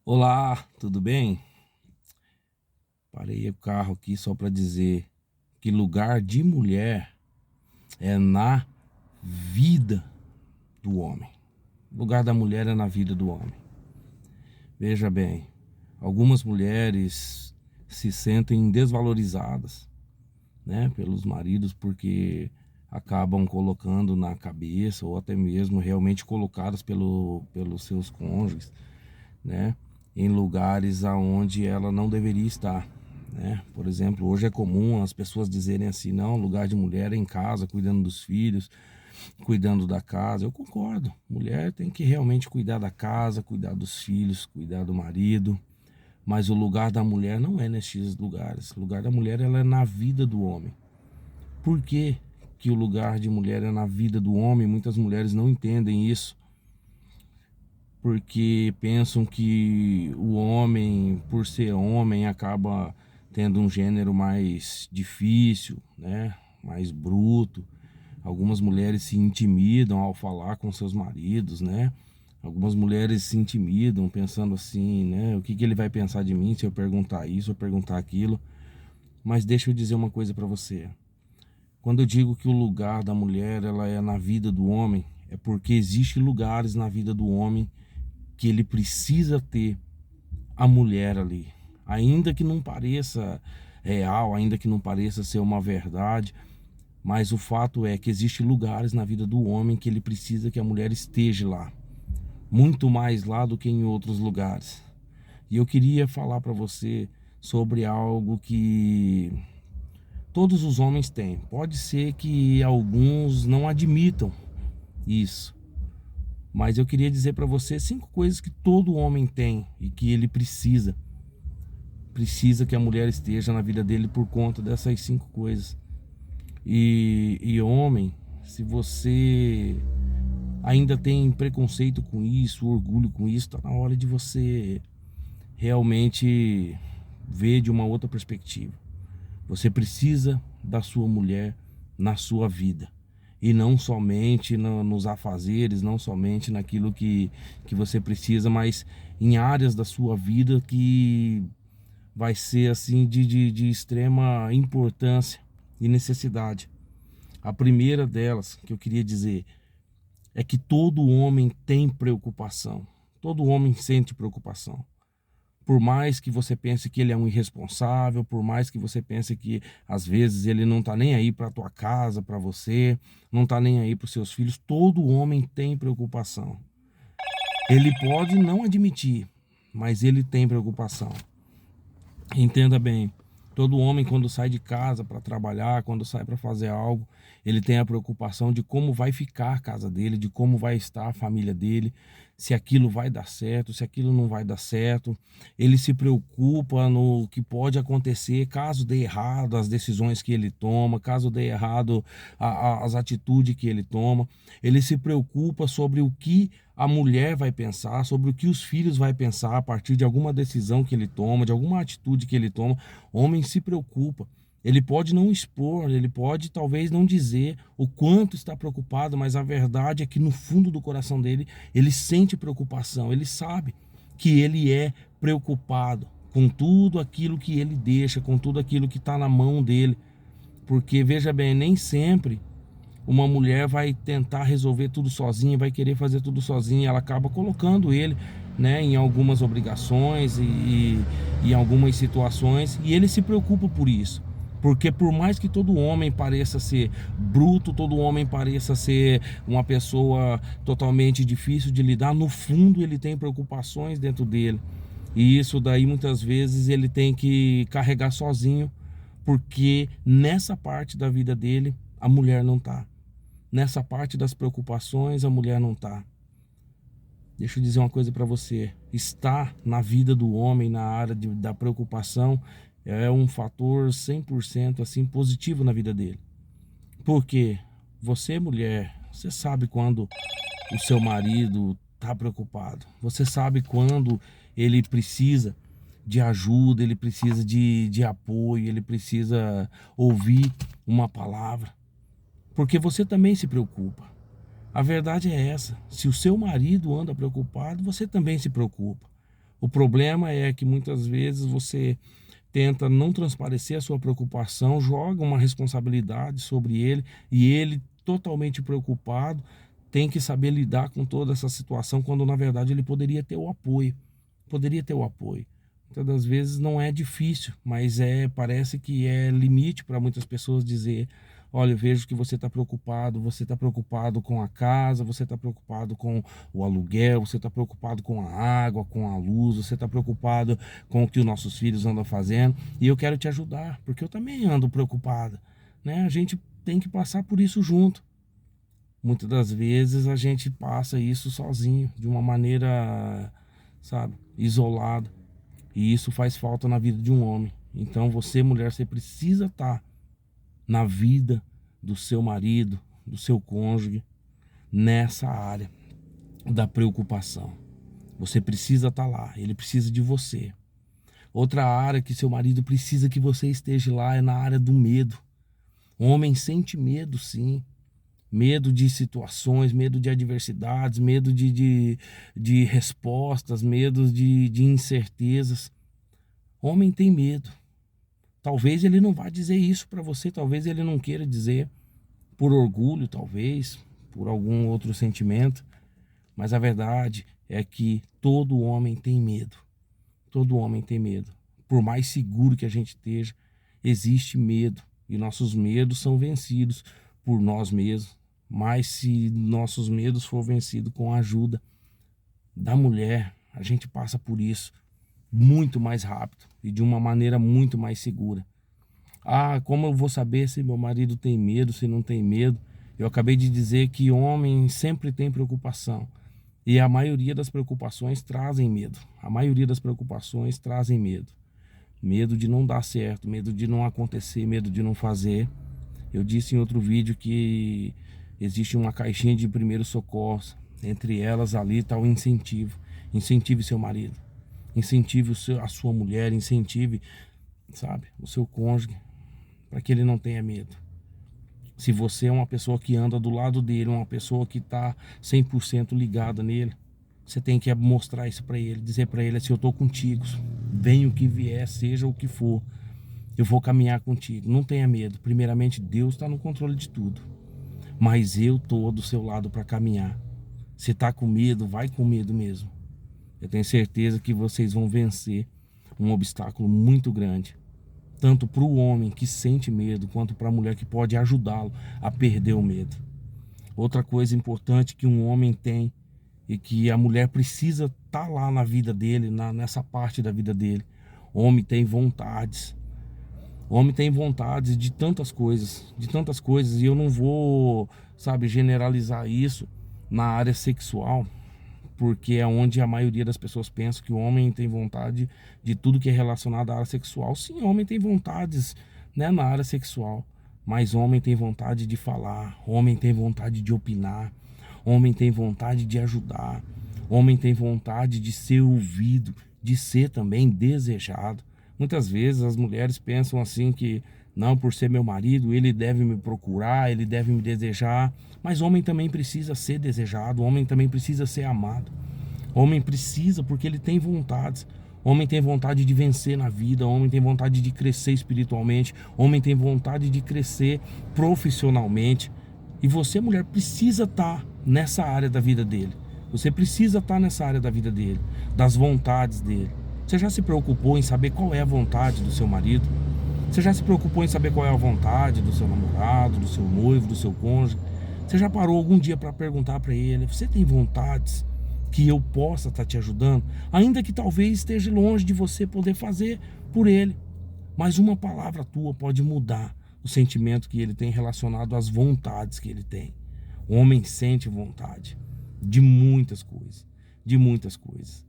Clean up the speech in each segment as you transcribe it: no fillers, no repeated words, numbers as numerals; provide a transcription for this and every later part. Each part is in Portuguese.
Olá, tudo bem? Parei o carro aqui só para dizer que lugar de mulher é na vida do homem. Lugar da mulher é na vida do homem. Veja bem, algumas mulheres se sentem desvalorizadas, né, pelos maridos porque acabam colocando na cabeça ou até mesmo realmente colocadas pelos seus cônjuges, né, em lugares aonde ela não deveria estar, né? Por exemplo, hoje é comum as pessoas dizerem assim: não, lugar de mulher é em casa, cuidando dos filhos, cuidando da casa. Eu concordo, mulher tem que realmente cuidar da casa, cuidar dos filhos, cuidar do marido, mas o lugar da mulher não é nesses lugares. O lugar da mulher, ela é na vida do homem. Por que que o lugar de mulher é na vida do homem? Muitas mulheres não entendem isso, porque pensam que o homem, por ser homem, acaba tendo um gênero mais difícil, né? Mais bruto. Algumas mulheres se intimidam ao falar com seus maridos, né? Algumas mulheres se intimidam pensando assim, né? O que que ele vai pensar de mim se eu perguntar isso ou perguntar aquilo? Mas deixa eu dizer uma coisa para você. Quando eu digo que o lugar da mulher ela é na vida do homem, é porque existem lugares na vida do homem que ele precisa ter a mulher ali. Ainda que não pareça real, ainda que não pareça ser uma verdade, mas o fato é que existem lugares na vida do homem que ele precisa que a mulher esteja lá. Muito mais lá do que em outros lugares. E eu queria falar para você sobre algo que todos os homens têm. Pode ser que alguns não admitam isso, mas eu queria dizer para você 5 coisas que todo homem tem e que ele precisa que a mulher esteja na vida dele por conta dessas 5 coisas. E homem, se você ainda tem preconceito com isso, orgulho com isso, tá na hora de você realmente ver de uma outra perspectiva. Você precisa da sua mulher na sua vida. E não somente nos afazeres, não somente naquilo que você precisa, mas em áreas da sua vida que vai ser assim de extrema importância e necessidade. A primeira delas que eu queria dizer é que todo homem tem preocupação. Todo homem sente preocupação. Por mais que você pense que ele é um irresponsável, por mais que você pense que às vezes ele não está nem aí para a tua casa, para você, não está nem aí para os seus filhos, todo homem tem preocupação. Ele pode não admitir, mas ele tem preocupação. Entenda bem, todo homem quando sai de casa para trabalhar, quando sai para fazer algo, ele tem a preocupação de como vai ficar a casa dele, de como vai estar a família dele, se aquilo vai dar certo, se aquilo não vai dar certo. Ele se preocupa no que pode acontecer caso dê errado as decisões que ele toma, caso dê errado as atitudes que ele toma. Ele se preocupa sobre o que a mulher vai pensar, sobre o que os filhos vai pensar a partir de alguma decisão que ele toma, de alguma atitude que ele toma. O homem se preocupa. Ele pode não expor, ele pode talvez não dizer o quanto está preocupado, mas a verdade é que no fundo do coração dele, ele sente preocupação, ele sabe que ele é preocupado com tudo aquilo que ele deixa, com tudo aquilo que está na mão dele. Porque veja bem, nem sempre uma mulher vai tentar resolver tudo sozinha, vai querer fazer tudo sozinha, ela acaba colocando ele, né, em algumas obrigações e em algumas situações, e ele se preocupa por isso. Porque por mais que todo homem pareça ser bruto, todo homem pareça ser uma pessoa totalmente difícil de lidar, no fundo ele tem preocupações dentro dele. E isso daí muitas vezes ele tem que carregar sozinho, porque nessa parte da vida dele a mulher não tá. Nessa parte das preocupações, a mulher não está. Deixa eu dizer uma coisa para você. Estar na vida do homem, na área da preocupação, é um fator 100% assim positivo na vida dele. Porque você, mulher, você sabe quando o seu marido está preocupado. Você sabe quando ele precisa de ajuda, ele precisa de apoio, ele precisa ouvir uma palavra. Porque você também se preocupa. A verdade é essa. Se o seu marido anda preocupado, você também se preocupa. O problema é que muitas vezes você tenta não transparecer a sua preocupação, joga uma responsabilidade sobre ele e ele, totalmente preocupado, tem que saber lidar com toda essa situação, quando na verdade ele poderia ter o apoio. Poderia ter o apoio. Muitas das vezes não é difícil, mas parece que é limite para muitas pessoas dizer: olha, eu vejo que você está preocupado com a casa, você está preocupado com o aluguel, você está preocupado com a água, com a luz, você está preocupado com o que os nossos filhos andam fazendo, e eu quero te ajudar, porque eu também ando preocupada, né? A gente tem que passar por isso junto. Muitas das vezes a gente passa isso sozinho, de uma maneira, sabe, isolada. E isso faz falta na vida de um homem. Então você, mulher, você precisa estar na vida do seu marido, do seu cônjuge, nessa área da preocupação. Você precisa estar lá, ele precisa de você. Outra área que seu marido precisa que você esteja lá é na área do medo. O homem sente medo, sim. Medo de situações, medo de adversidades, medo de respostas, medo de incertezas. Homem tem medo. Talvez ele não vá dizer isso para você, talvez ele não queira dizer, por orgulho, talvez, por algum outro sentimento. Mas a verdade é que todo homem tem medo. Todo homem tem medo. Por mais seguro que a gente esteja, existe medo. E nossos medos são vencidos por nós mesmos. Mas se nossos medos for vencidos com a ajuda da mulher, a gente passa por isso muito mais rápido e de uma maneira muito mais segura. Ah, como eu vou saber se meu marido tem medo, se não tem medo? Eu acabei de dizer que homem sempre tem preocupação. E a maioria das preocupações trazem medo. A maioria das preocupações trazem medo. Medo de não dar certo, medo de não acontecer, medo de não fazer. Eu disse em outro vídeo que existe uma caixinha de primeiros socorros. Entre elas ali está o incentivo. Incentive seu marido. Incentive a sua mulher. Incentive, sabe, o seu cônjuge, para que ele não tenha medo. Se você é uma pessoa que anda do lado dele, uma pessoa que está 100% ligada nele, você tem que mostrar isso para ele, dizer para ele assim: eu estou contigo, venha o que vier, seja o que for, eu vou caminhar contigo, não tenha medo. Primeiramente, Deus está no controle de tudo, mas eu estou do seu lado para caminhar. Se está com medo, vai com medo mesmo. Eu tenho certeza que vocês vão vencer um obstáculo muito grande, tanto para o homem que sente medo, quanto para a mulher que pode ajudá-lo a perder o medo. Outra coisa importante que um homem tem e que a mulher precisa estar lá na vida dele, nessa parte da vida dele. O homem tem vontades. O homem tem vontades de tantas coisas, e eu não vou, sabe, generalizar isso na área sexual, porque é onde a maioria das pessoas pensa que o homem tem vontade de tudo que é relacionado à área sexual. Sim, o homem tem vontades, né, na área sexual, mas o homem tem vontade de falar, o homem tem vontade de opinar, o homem tem vontade de ajudar, o homem tem vontade de ser ouvido, de ser também desejado. Muitas vezes as mulheres pensam assim que, não, por ser meu marido, ele deve me procurar, ele deve me desejar. Mas o homem também precisa ser desejado, o homem também precisa ser amado. O homem precisa porque ele tem vontades. O homem tem vontade de vencer na vida, o homem tem vontade de crescer espiritualmente, o homem tem vontade de crescer profissionalmente. E você, mulher, precisa estar nessa área da vida dele. Você precisa estar nessa área da vida dele, das vontades dele. Você já se preocupou em saber qual é a vontade do seu marido? Você já se preocupou em saber qual é a vontade do seu namorado, do seu noivo, do seu cônjuge? Você já parou algum dia para perguntar para ele: você tem vontades que eu possa estar te ajudando? Ainda que talvez esteja longe de você poder fazer por ele. Mas uma palavra tua pode mudar o sentimento que ele tem relacionado às vontades que ele tem. O homem sente vontade de muitas coisas, de muitas coisas.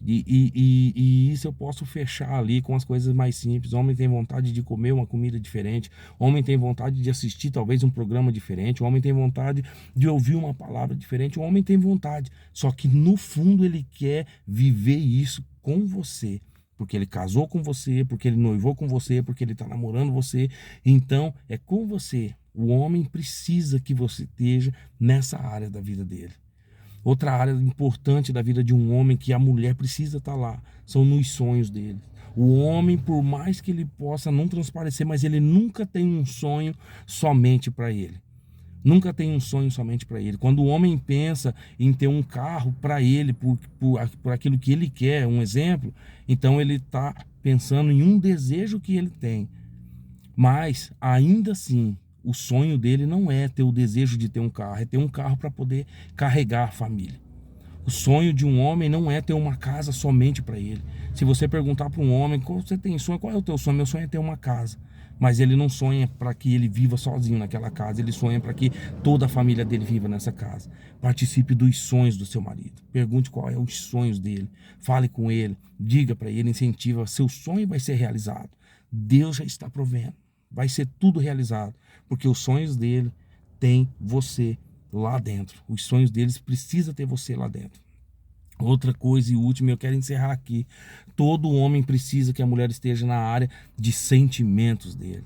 E isso eu posso fechar ali com as coisas mais simples. O homem tem vontade de comer uma comida diferente. O homem tem vontade de assistir talvez um programa diferente. O homem tem vontade de ouvir uma palavra diferente. O homem tem vontade. Só que no fundo ele quer viver isso com você. Porque ele casou com você, porque ele noivou com você, porque ele está namorando você. Então é com você. O homem precisa que você esteja nessa área da vida dele. Outra área importante da vida de um homem que a mulher precisa estar lá, são nos sonhos dele. O homem, por mais que ele possa não transparecer, mas ele nunca tem um sonho somente para ele. Nunca tem um sonho somente para ele. Quando o homem pensa em ter um carro para ele, por aquilo que ele quer, um exemplo, então ele está pensando em um desejo que ele tem. Mas, ainda assim, o sonho dele não é ter o desejo de ter um carro, é ter um carro para poder carregar a família. O sonho de um homem não é ter uma casa somente para ele. Se você perguntar para um homem, qual você tem sonho, qual é o teu sonho? Meu sonho é ter uma casa. Mas ele não sonha para que ele viva sozinho naquela casa, ele sonha para que toda a família dele viva nessa casa. Participe dos sonhos do seu marido. Pergunte qual é os sonhos dele. Fale com ele, diga para ele, incentiva. Seu sonho vai ser realizado. Deus já está provendo. Vai ser tudo realizado, porque os sonhos dele têm você lá dentro. Os sonhos deles precisam ter você lá dentro. Outra coisa e última, eu quero encerrar aqui. Todo homem precisa que a mulher esteja na área de sentimentos dele.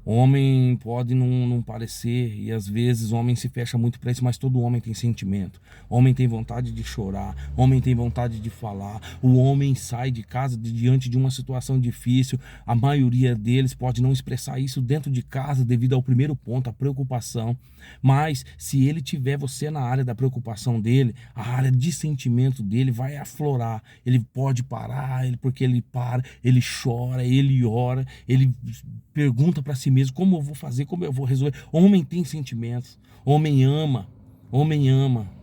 Homem pode não parecer, e às vezes o homem se fecha muito para isso, mas todo homem tem sentimento. Homem tem vontade de chorar, homem tem vontade de falar. O homem sai de casa diante de uma situação difícil. A maioria deles pode não expressar isso dentro de casa devido ao primeiro ponto, a preocupação. Mas se ele tiver você na área da preocupação dele, a área de sentimento dele vai aflorar. Ele pode parar, porque ele para, ele chora, ele ora, ele pergunta para si mesmo, como eu vou fazer, como eu vou resolver. Homem tem sentimentos, homem ama,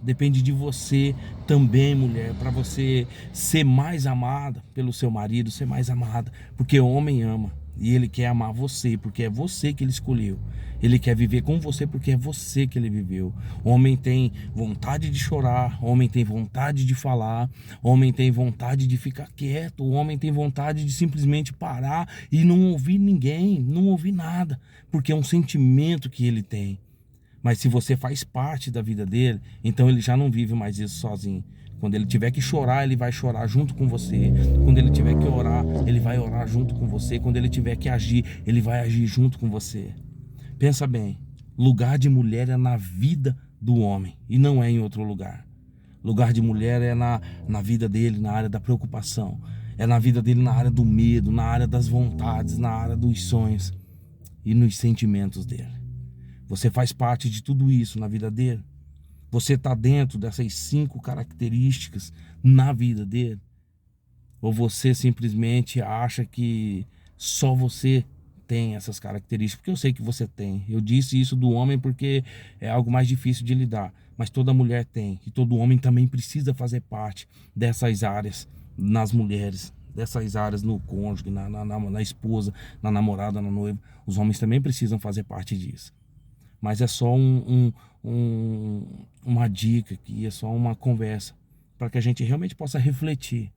depende de você também, mulher, para você ser mais amada pelo seu marido, ser mais amada, porque o homem ama e ele quer amar você, porque é você que ele escolheu. Ele quer viver com você porque é você que ele viveu. Homem tem vontade de chorar, homem tem vontade de falar, homem tem vontade de ficar quieto, o homem tem vontade de simplesmente parar e não ouvir ninguém, não ouvir nada, porque é um sentimento que ele tem. Mas se você faz parte da vida dele, então ele já não vive mais isso sozinho. Quando ele tiver que chorar, ele vai chorar junto com você. Quando ele tiver que orar, ele vai orar junto com você. Quando ele tiver que agir, ele vai agir junto com você. Pensa bem, lugar de mulher é na vida do homem e não é em outro lugar. Lugar de mulher é na vida dele, na área da preocupação. É na vida dele, na área do medo, na área das vontades, na área dos sonhos e nos sentimentos dele. Você faz parte de tudo isso na vida dele? Você está dentro dessas 5 características na vida dele? Ou você simplesmente acha que só você tem essas características? Porque eu sei que você tem. Eu disse isso do homem porque é algo mais difícil de lidar. Mas toda mulher tem. E todo homem também precisa fazer parte dessas áreas nas mulheres. Dessas áreas no cônjuge, na esposa, na namorada, na noiva. Os homens também precisam fazer parte disso. Mas é só uma dica aqui, é só uma conversa, para que a gente realmente possa refletir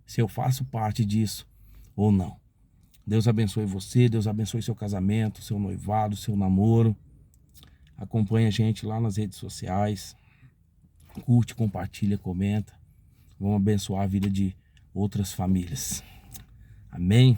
se eu faço parte disso ou não. Deus abençoe você, Deus abençoe seu casamento, seu noivado, seu namoro. Acompanhe a gente lá nas redes sociais, curte, compartilha, comenta. Vamos abençoar a vida de outras famílias. Amém?